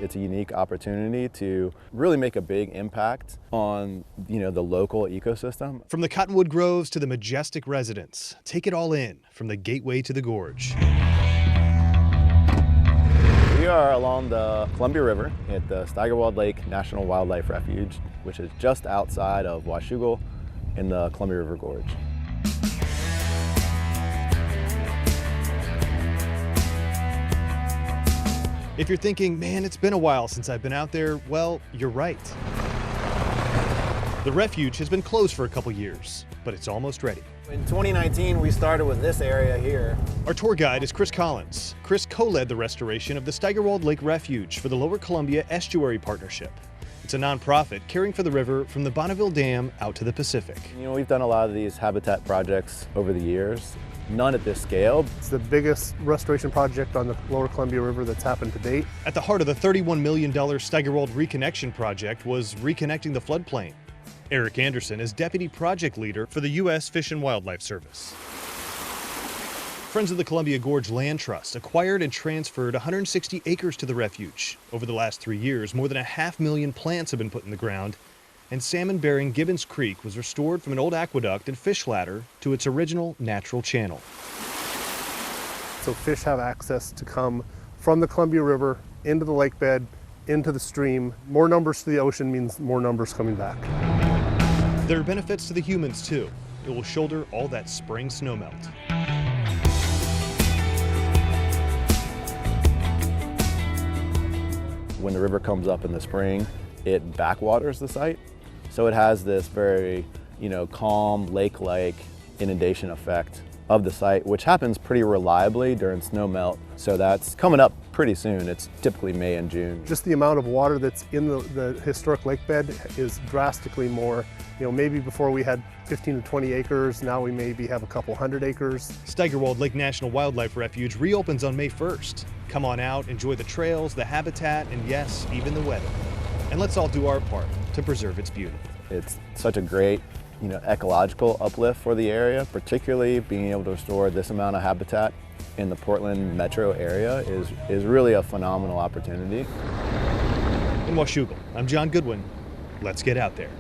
It's a unique opportunity to really make a big impact on, the local ecosystem. From the cottonwood groves to the majestic residents, take it all in from the gateway to the gorge. We are along the Columbia River at the Steigerwald Lake National Wildlife Refuge, which is just outside of Washougal in the Columbia River Gorge. If you're thinking, man, it's been a while since I've been out there, well, you're right. The refuge has been closed for a couple years, but it's almost ready. In 2019, we started with this area here. Our tour guide is Chris Collins. Chris co-led the restoration of the Steigerwald Lake Refuge for the Lower Columbia Estuary Partnership. It's a nonprofit caring for the river from the Bonneville Dam out to the Pacific. We've done a lot of these habitat projects over the years. None at this scale. It's the biggest restoration project on the Lower Columbia River that's happened to date. At the heart of the $31 million Steigerwald Reconnection Project was reconnecting the floodplain. Eric Anderson is Deputy Project Leader for the U.S. Fish and Wildlife Service. Friends of the Columbia Gorge Land Trust acquired and transferred 160 acres to the refuge. Over the last 3 years, more than 500,000 plants have been put in the ground, and salmon-bearing Gibbons Creek was restored from an old aqueduct and fish ladder to its original natural channel. So fish have access to come from the Columbia River into the lake bed, into the stream. More numbers to the ocean means more numbers coming back. There are benefits to the humans too. It will shoulder all that spring snowmelt. When the river comes up in the spring, it backwaters the site. So it has this very, calm lake-like inundation effect of the site, which happens pretty reliably during snow melt. So that's coming up pretty soon. It's typically May and June. Just the amount of water that's in the historic lake bed is drastically more. Maybe before we had 15 to 20 acres, now we maybe have a couple hundred acres. Steigerwald Lake National Wildlife Refuge reopens on May 1st. Come on out, enjoy the trails, the habitat, and yes, even the weather. And let's all do our part to preserve its beauty. It's such a great, ecological uplift for the area, particularly being able to restore this amount of habitat in the Portland metro area is really a phenomenal opportunity. In Washougal, I'm John Goodwin. Let's get out there.